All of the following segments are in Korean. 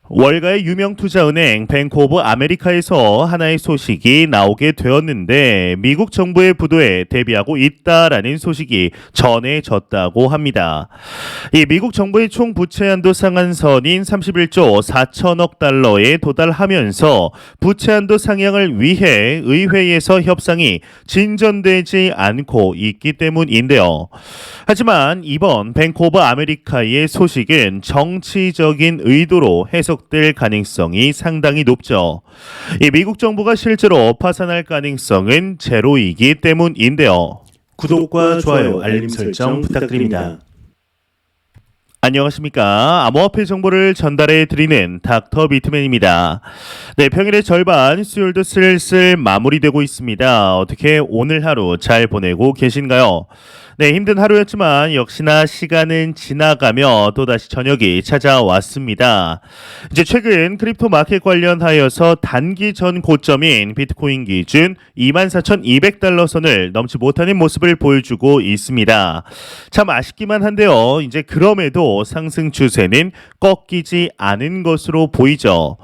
월가의 유명 투자은행 뱅크 오브 아메리카에서 하나의 소식이 나오게 되었는데 미국 정부의 부도에 대비하고 있다라는 소식이 전해졌다고 합니다. 이 미국 정부의 총 부채 한도 상한선인 31조 4천억 달러에 도달하면서 부채 한도 상향을 위해 의회에서 협상이 진전되지 않고 있기 때문인데요. 하지만 이번 뱅크 오브 아메리카의 소식은 정치적인 의도로 해석될 가능성이 상당히 높죠. 이 미국 정부가 실제로 파산할 가능성은 제로이기 때문인데요. 구독과 좋아요, 알림 설정 부탁드립니다. 안녕하십니까. 암호화폐 정보를 전달해 드리는 닥터 비트맨입니다. 네, 평일의 절반, 수요일도 슬슬 마무리되고 있습니다. 어떻게 오늘 하루 잘 보내고 계신가요? 네, 힘든 하루였지만 역시나 시간은 지나가며 또다시 저녁이 찾아왔습니다. 이제 최근 크립토 마켓 관련하여서 단기 전 고점인 비트코인 기준 24,200달러 선을 넘지 못하는 모습을 보여주고 있습니다. 참 아쉽기만 한데요. 이제 그럼에도 상승 추세는 꺾이지 않은 것으로 보이죠.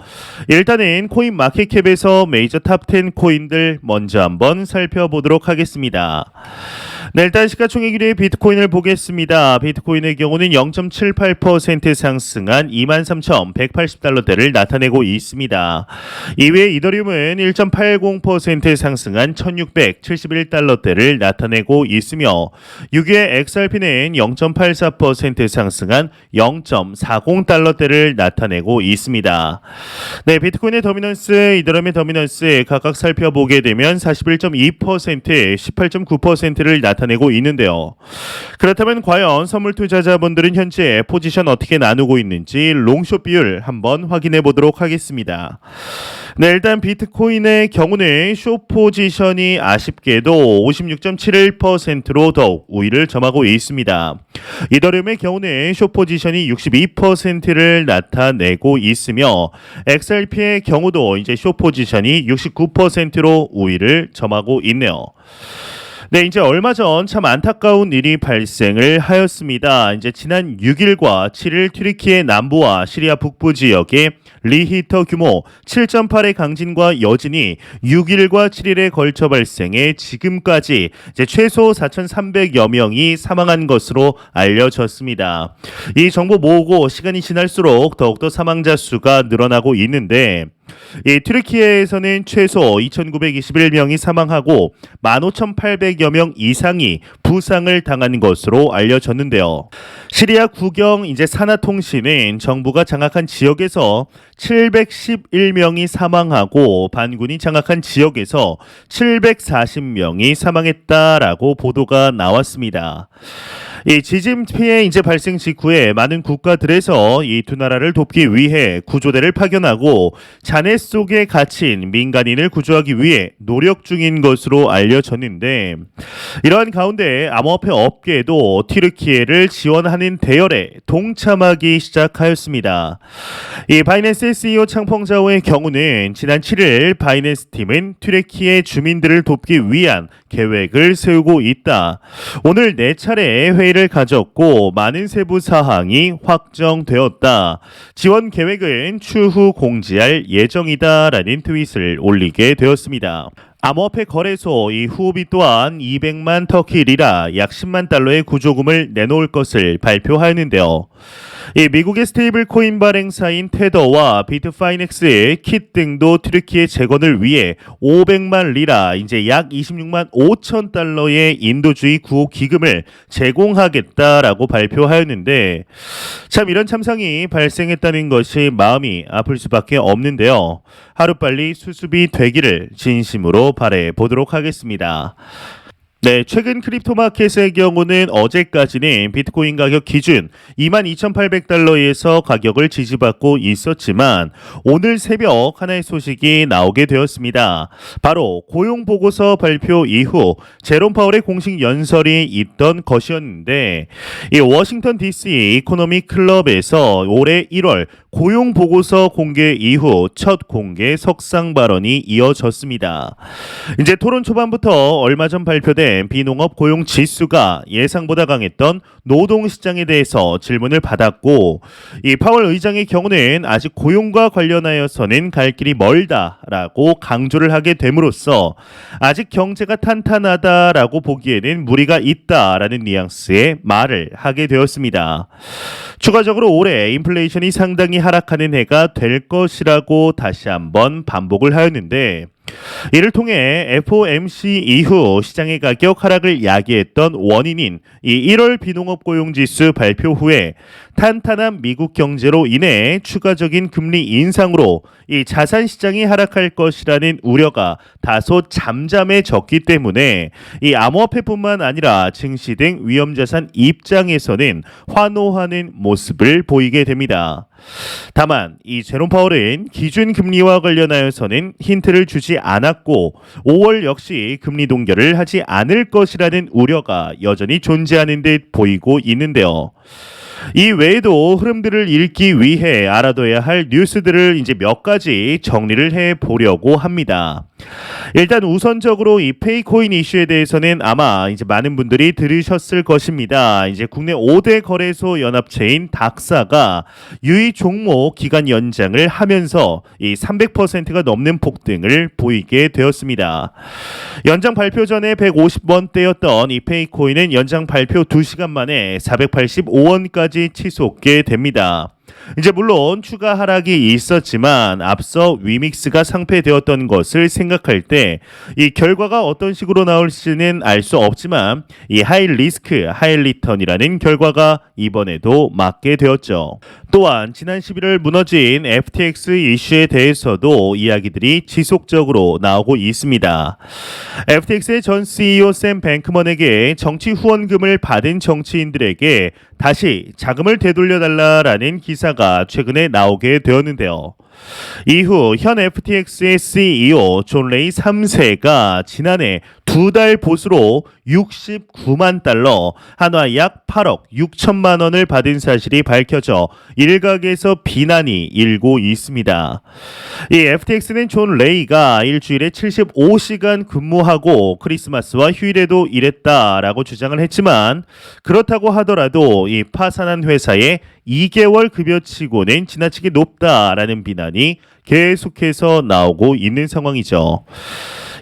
일단은 코인 마켓캡에서 메이저 탑 10 코인들 먼저 한번 살펴보도록 하겠습니다. 네, 일단 시가총액 1위 비트코인을 보겠습니다. 비트코인의 경우는 0.78% 상승한 23,180달러대를 나타내고 있습니다. 이외에 이더리움은 1.80% 상승한 1,671달러대를 나타내고 있으며 6위의 XRP는 0.84% 상승한 0.40달러대를 나타내고 있습니다. 네, 비트코인의 더미넌스, 이더리움의 더미넌스 각각 살펴보게 되면 41.2%, 18.9%를 나타내고 있는데요. 그렇다면 과연 선물 투자자분들은 현재 포지션 어떻게 나누고 있는지 롱숏 비율 한번 확인해 보도록 하겠습니다. 네, 일단 비트코인의 경우는 숏 포지션이 아쉽게도 56.71%로 더욱 우위를 점하고 있습니다. 이더리움의 경우는 숏 포지션이 62%를 나타내고 있으며 XRP의 경우도 이제 숏 포지션이 69%로 우위를 점하고 있네요. 네, 이제 얼마 전 참 안타까운 일이 발생을 하였습니다. 이제 지난 6일과 7일 튀르키예 남부와 시리아 북부 지역에 리히터 규모 7.8의 강진과 여진이 6일과 7일에 걸쳐 발생해 지금까지 이제 최소 4,300여 명이 사망한 것으로 알려졌습니다. 이 정보 모으고 시간이 지날수록 더욱더 사망자 수가 늘어나고 있는데 이 튀르키예에서는 최소 2,921명이 사망하고 15,800여 명 이상이 부상을 당한 것으로 알려졌는데요. 시리아 국영 이제 사나 통신은 정부가 장악한 지역에서 711명이 사망하고 반군이 장악한 지역에서 740명이 사망했다라고 보도가 나왔습니다. 이 지진 피해 이제 발생 직후에 많은 국가들에서 이 두 나라를 돕기 위해 구조대를 파견하고 잔해 속에 갇힌 민간인을 구조하기 위해 노력 중인 것으로 알려졌는데 이러한 가운데 암호화폐 업계도 튀르키예를 지원하는 대열에 동참하기 시작하였습니다. 이 바이낸스 CEO 창펑자오의 경우는 지난 7일 바이낸스 팀은 튀르키예 주민들을 돕기 위한 계획을 세우고 있다. 오늘 4차례 회의를 가졌고 많은 세부 사항이 확정되었다. 지원 계획은 추후 공지할 예정이다라는 트윗을 올리게 되었습니다. 암호화폐 거래소 이 후오비 또한 200만 터키 리라 약 10만 달러의 구조금을 내놓을 것을 발표하였는데요. 이 미국의 스테이블 코인 발행사인 테더와 비트파이넥스의 킷 등도 튀르키예 재건을 위해 500만 리라 이제 약 26만 5천 달러의 인도주의 구호 기금을 제공하겠다라고 발표하였는데 참 이런 참상이 발생했다는 것이 마음이 아플 수밖에 없는데요. 하루빨리 수습이 되기를 진심으로 바라보도록 보도록 하겠습니다. 네, 최근 크립토 마켓의 경우는 어제까지는 비트코인 가격 기준 22,800달러에서 가격을 지지받고 있었지만 오늘 새벽 하나의 소식이 나오게 되었습니다. 바로 고용보고서 발표 이후 제롬 파월의 공식 연설이 있던 것이었는데 이 워싱턴 DC 이코노미 클럽에서 올해 1월 고용보고서 공개 이후 첫 공개 석상 발언이 이어졌습니다. 이제 토론 초반부터 얼마 전 발표된 발표된 비농업 고용 지수가 예상보다 강했던 노동시장에 대해서 질문을 받았고, 이 파월 의장의 경우는 아직 고용과 관련하여서는 갈 길이 멀다라고 강조를 하게 됨으로써 아직 경제가 탄탄하다라고 보기에는 무리가 있다라는 뉘앙스의 말을 하게 되었습니다. 추가적으로 올해 인플레이션이 상당히 하락하는 해가 될 것이라고 다시 한번 반복을 하였는데, 이를 통해 FOMC 이후 시장의 가격 하락을 야기했던 원인인 이 1월 비농업 고용지수 발표 후에 탄탄한 미국 경제로 인해 추가적인 금리 인상으로 이 자산 시장이 하락할 것이라는 우려가 다소 잠잠해졌기 때문에 이 암호화폐뿐만 아니라 증시 등 위험자산 입장에서는 환호하는 모습을 보이게 됩니다. 다만 이 제롬 파월은 기준금리와 관련하여서는 힌트를 주지 않았고 5월 역시 금리 동결을 하지 않을 것이라는 우려가 여전히 존재하는 듯 보이고 있는데요. 이 외에도 흐름들을 읽기 위해 알아둬야 할 뉴스들을 이제 몇 가지 정리를 해 보려고 합니다. 일단 우선적으로 이 페이코인 이슈에 대해서는 아마 이제 많은 분들이 들으셨을 것입니다. 이제 국내 5대 거래소 연합체인 닥사가 유의 종목 기간 연장을 하면서 이 300%가 넘는 폭등을 보이게 되었습니다. 연장 발표 전에 150원대였던 이 페이코인은 연장 발표 2시간 만에 485원까지 치솟게 됩니다. 이제 물론 추가 하락이 있었지만 앞서 위믹스가 상폐되었던 것을 생각할 때 이 결과가 어떤 식으로 나올지는 알 수 없지만 이 하이 리스크 하이 리턴이라는 결과가 이번에도 맞게 되었죠. 또한 지난 11월 무너진 FTX 이슈에 대해서도 이야기들이 지속적으로 나오고 있습니다. FTX의 전 CEO 샘 뱅크먼에게 정치 후원금을 받은 정치인들에게 다시 자금을 되돌려달라라는 기사가 최근에 나오게 되었는데요. 이후 현 FTX의 CEO 존 레이 3세가 지난해 2달 보수로 69만 달러, 한화 약 8억 6천만 원을 받은 사실이 밝혀져 일각에서 비난이 일고 있습니다. 이 FTX는 존 레이가 일주일에 75시간 근무하고 크리스마스와 휴일에도 일했다라고 주장을 했지만, 그렇다고 하더라도 이 파산한 회사의 2개월 급여치고는 지나치게 높다라는 비난이 계속해서 나오고 있는 상황이죠.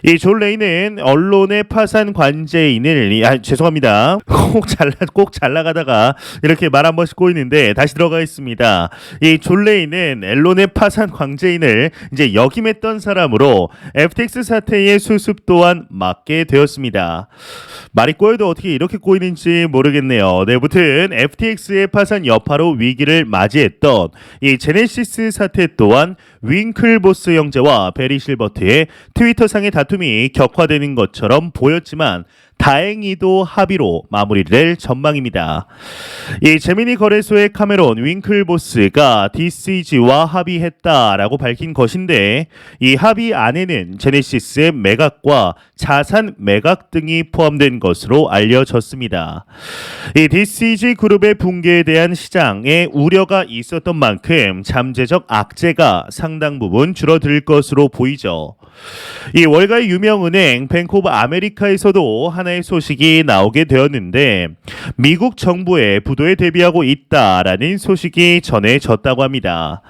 이 존 레이는 언론의 파산 관제인을 죄송합니다. 꼭 잘 나가다가 이렇게 말 한 번씩 꼬이는데 다시 들어가겠습니다. 이 존 레이는 언론의 파산 관제인을 이제 역임했던 사람으로 FTX 사태의 수습 또한 맡게 되었습니다. 말이 꼬여도 어떻게 이렇게 꼬이는지 모르겠네요. 네, 무튼 FTX의 파산 여파로 위기를 맞이했던 이 제네시스 사태 또한 윙클보스 형제와 베리 실버트의 트위터상의 다툼이 격화되는 것처럼 보였지만 다행히도 합의로 마무리될 전망입니다. 이 제미니 거래소의 카메론 윙클보스가 DCG와 합의했다라고 밝힌 것인데, 이 합의 안에는 제네시스의 매각과 자산 매각 등이 포함된 것으로 알려졌습니다. 이 DCG 그룹의 붕괴에 대한 시장에 우려가 있었던 만큼 잠재적 악재가 상당 부분 줄어들 것으로 보이죠. 이 월가의 유명은행 뱅크 오브 아메리카에서도 하나의 소식이 나오게 되었는데, 미국 정부의 부도에 대비하고 있다라는 소식이 전해졌다고 합니다.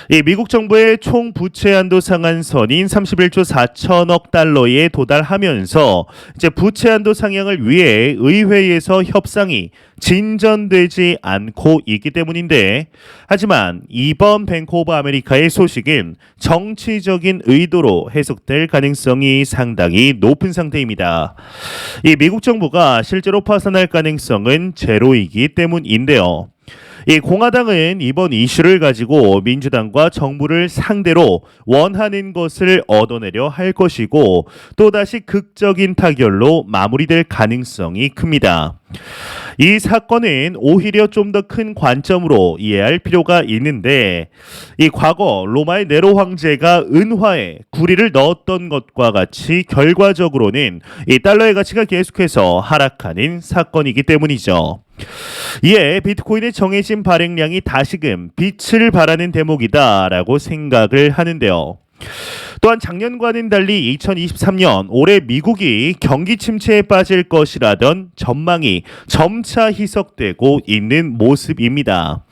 이 미국 정부의 총 부채 한도 상한선인 31조 4천억 달러에 도달하면서 이제 부채 한도 상향을 위해 의회에서 협상이 진전되지 않고 있기 때문인데, 하지만 이번 뱅크 오브 아메리카의 소식은 정치적인 의도로 해석될 가능성이 상당히 높은 상태입니다. 이 미국 정부가 실제로 파산할 가능성은 제로이기 때문인데요. 이 공화당은 이번 이슈를 가지고 민주당과 정부를 상대로 원하는 것을 얻어내려 할 것이고, 또다시 극적인 타결로 마무리될 가능성이 큽니다. 이 사건은 오히려 좀 더 큰 관점으로 이해할 필요가 있는데, 이 과거 로마의 네로 황제가 은화에 구리를 넣었던 것과 같이 결과적으로는 이 달러의 가치가 계속해서 하락하는 사건이기 때문이죠. 이에 비트코인의 정해진 발행량이 다시금 빛을 발하는 대목이다라고 생각을 하는데요. 또한 작년과는 달리 2023년 올해 미국이 경기 침체에 빠질 것이라던 전망이 점차 희석되고 있는 모습입니다.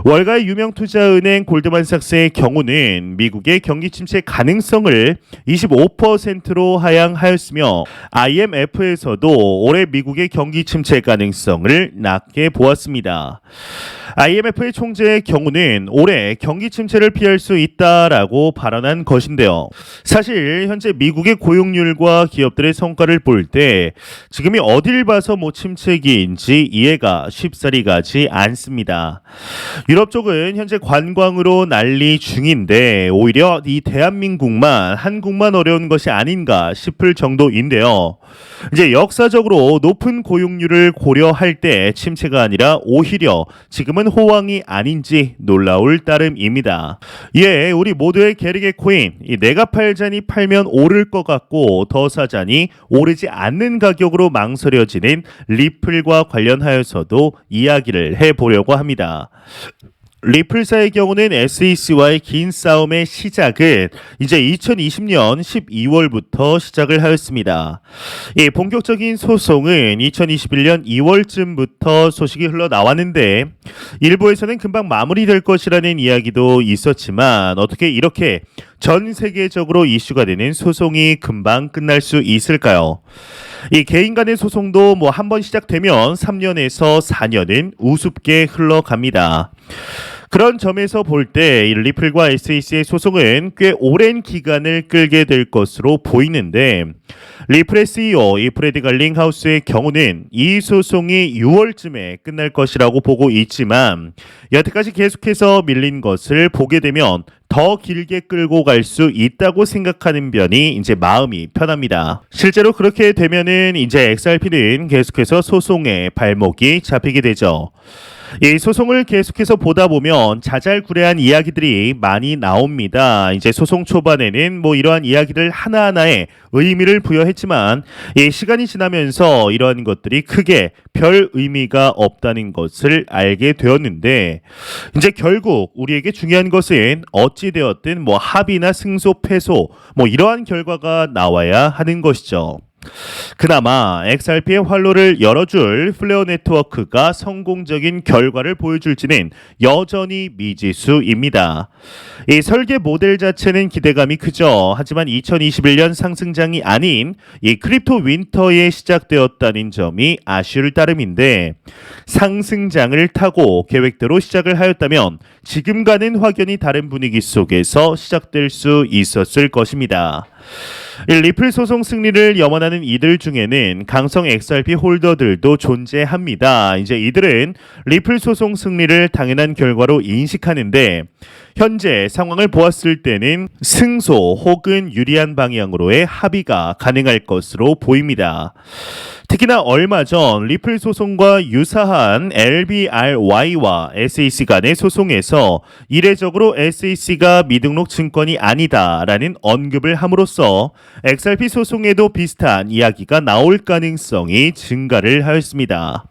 월가의 유명 투자은행 골드만삭스의 경우는 미국의 경기 침체 가능성을 25%로 하향하였으며 IMF에서도 올해 미국의 경기 침체 가능성을 낮게 보았습니다. IMF의 총재의 경우는 올해 경기 침체를 피할 수 있다라고 발언한 것인데요. 사실 현재 미국의 고용률과 기업들의 성과를 볼 때 지금이 어딜 봐서 침체기인지 이해가 쉽사리 가지 않습니다. 유럽 쪽은 현재 관광으로 난리 중인데 오히려 이 대한민국만 한국만 어려운 것이 아닌가 싶을 정도인데요. 이제 역사적으로 높은 고용률을 고려할 때 침체가 아니라 오히려 지금은 호황이 아닌지 놀라울 따름입니다. 예, 우리 모두의 게르게 코인, 내가 팔자니 팔면 오를 것 같고 더 사자니 오르지 않는 가격으로 망설여지는 리플과 관련하여서도 이야기를 해보려고 합니다. 리플사의 경우는 SEC와의 긴 싸움의 시작은 이제 2020년 12월부터 시작을 하였습니다. 이 본격적인 소송은 2021년 2월쯤부터 소식이 흘러나왔는데 일부에서는 금방 마무리될 것이라는 이야기도 있었지만 어떻게 이렇게 전 세계적으로 이슈가 되는 소송이 금방 끝날 수 있을까요? 이 개인 간의 소송도 한 번 시작되면 3년에서 4년은 우습게 흘러갑니다. 그런 점에서 볼 때 리플과 SEC의 소송은 꽤 오랜 기간을 끌게 될 것으로 보이는데 리플의 CEO 이 프레디 갈링하우스의 경우는 이 소송이 6월쯤에 끝날 것이라고 보고 있지만 여태까지 계속해서 밀린 것을 보게 되면 더 길게 끌고 갈 수 있다고 생각하는 편이 이제 마음이 편합니다. 실제로 그렇게 되면은 이제 XRP는 계속해서 소송에 발목이 잡히게 되죠. 이 소송을 계속해서 보다 보면 자잘구레한 이야기들이 많이 나옵니다. 이제 소송 초반에는 이러한 이야기를 하나하나에 의미를 부여했지만 이 시간이 지나면서 이러한 것들이 크게 별 의미가 없다는 것을 알게 되었는데 이제 결국 우리에게 중요한 것은 어찌 되었든 합의나 승소, 패소 이러한 결과가 나와야 하는 것이죠. 그나마 XRP의 활로를 열어줄 플레어 네트워크가 성공적인 결과를 보여줄지는 여전히 미지수입니다. 이 설계 모델 자체는 기대감이 크죠. 하지만 2021년 상승장이 아닌 이 크립토 윈터에 시작되었다는 점이 아쉬울 따름인데 상승장을 타고 계획대로 시작을 하였다면 지금과는 확연히 다른 분위기 속에서 시작될 수 있었을 것입니다. 리플 소송 승리를 염원하는 이들 중에는 강성 XRP 홀더들도 존재합니다. 이제 이들은 리플 소송 승리를 당연한 결과로 인식하는데 현재 상황을 보았을 때는 승소 혹은 유리한 방향으로의 합의가 가능할 것으로 보입니다. 특히나 얼마 전 리플 소송과 유사한 LBRY와 SEC 간의 소송에서 이례적으로 SEC가 미등록 증권이 아니다라는 언급을 함으로써 XRP 소송에도 비슷한 이야기가 나올 가능성이 증가를 하였습니다.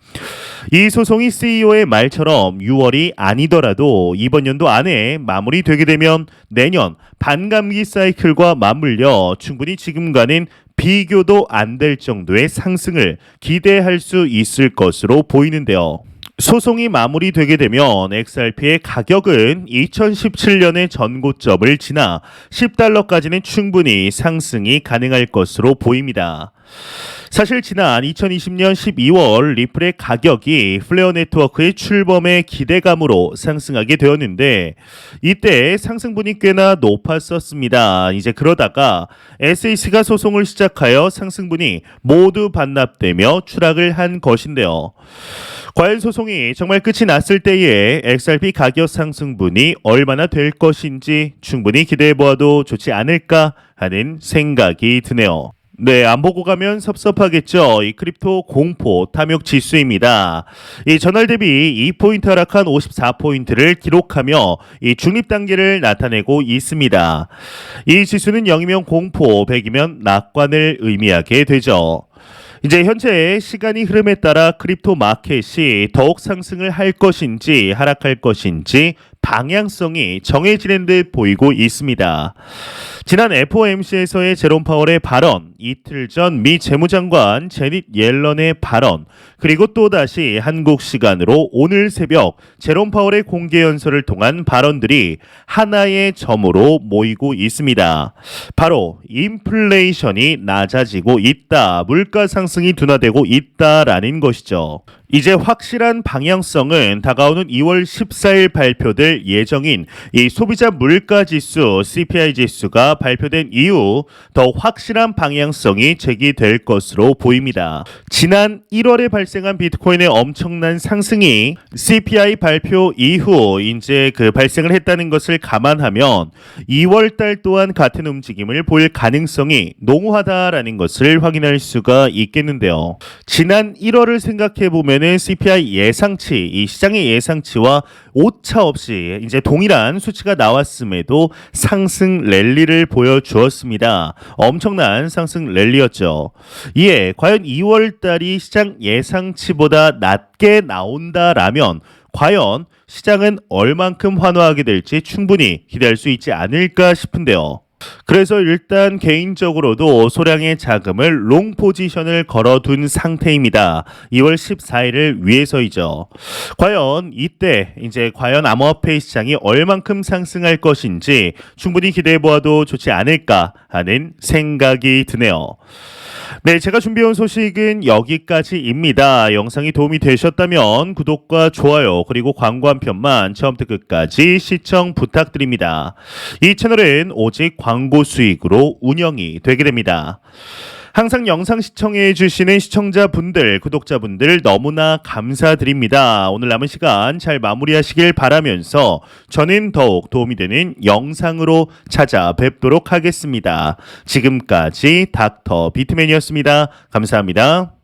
이 소송이 CEO의 말처럼 6월이 아니더라도 이번 연도 안에 마무리되게 되면 내년 반감기 사이클과 맞물려 충분히 지금과는 비교도 안 될 정도의 상승을 기대할 수 있을 것으로 보이는데요. 소송이 마무리되게 되면 XRP의 가격은 2017년의 전고점을 지나 $10까지는 충분히 상승이 가능할 것으로 보입니다. 사실 지난 2020년 12월 리플의 가격이 플레어 네트워크의 출범의 기대감으로 상승하게 되었는데 이때 상승분이 꽤나 높았었습니다. 이제 그러다가 SEC가 소송을 시작하여 상승분이 모두 반납되며 추락을 한 것인데요. 과연 소송이 정말 끝이 났을 때에 XRP 가격 상승분이 얼마나 될 것인지 충분히 기대해보아도 좋지 않을까 하는 생각이 드네요. 네, 안 보고 가면 섭섭하겠죠. 이 크립토 공포 탐욕 지수입니다. 이 전월 대비 2포인트 하락한 54포인트를 기록하며 이 중립 단계를 나타내고 있습니다. 이 지수는 0이면 공포, 100이면 낙관을 의미하게 되죠. 이제 현재 시간이 흐름에 따라 크립토 마켓이 더욱 상승을 할 것인지 하락할 것인지 방향성이 정해지는 듯 보이고 있습니다. 지난 FOMC에서의 제롬 파월의 발언, 이틀 전 미 재무장관 제닛 옐런의 발언, 그리고 또다시 한국 시간으로 오늘 새벽 제롬 파월의 공개 연설을 통한 발언들이 하나의 점으로 모이고 있습니다. 바로 인플레이션이 낮아지고 있다, 물가 상승이 둔화되고 있다라는 것이죠. 이제 확실한 방향성은 다가오는 2월 14일 발표될 예정인 이 소비자 물가 지수 CPI 지수가 발표된 이후 더 확실한 방향성이 제기될 것으로 보입니다. 지난 1월에 발생한 비트코인의 엄청난 상승이 CPI 발표 이후 이제 발생을 했다는 것을 감안하면 2월 달 또한 같은 움직임을 보일 가능성이 농후하다라는 것을 확인할 수가 있겠는데요. 지난 1월을 생각해 보면 CPI 예상치, 이 시장의 예상치와 오차 없이 이제 동일한 수치가 나왔음에도 상승 랠리를 보여주었습니다. 엄청난 상승 랠리였죠. 이에 과연 2월 달이 시장 예상치보다 낮게 나온다라면 과연 시장은 얼만큼 환호하게 될지 충분히 기대할 수 있지 않을까 싶은데요. 그래서 일단 개인적으로도 소량의 자금을 롱 포지션을 걸어둔 상태입니다. 2월 14일을 위해서이죠. 과연 이때 과연 암호화폐 시장이 얼만큼 상승할 것인지 충분히 기대해 보아도 좋지 않을까 하는 생각이 드네요. 네, 제가 준비해온 소식은 여기까지입니다. 영상이 도움이 되셨다면 구독과 좋아요 그리고 광고 한 편만 처음부터 끝까지 시청 부탁드립니다. 이 채널은 오직 광고 수익으로 운영이 되게 됩니다. 항상 영상 시청해 주시는 시청자분들, 구독자분들 너무나 감사드립니다. 오늘 남은 시간 잘 마무리하시길 바라면서 저는 더욱 도움이 되는 영상으로 찾아뵙도록 하겠습니다. 지금까지 닥터 비트맨이었습니다. 감사합니다.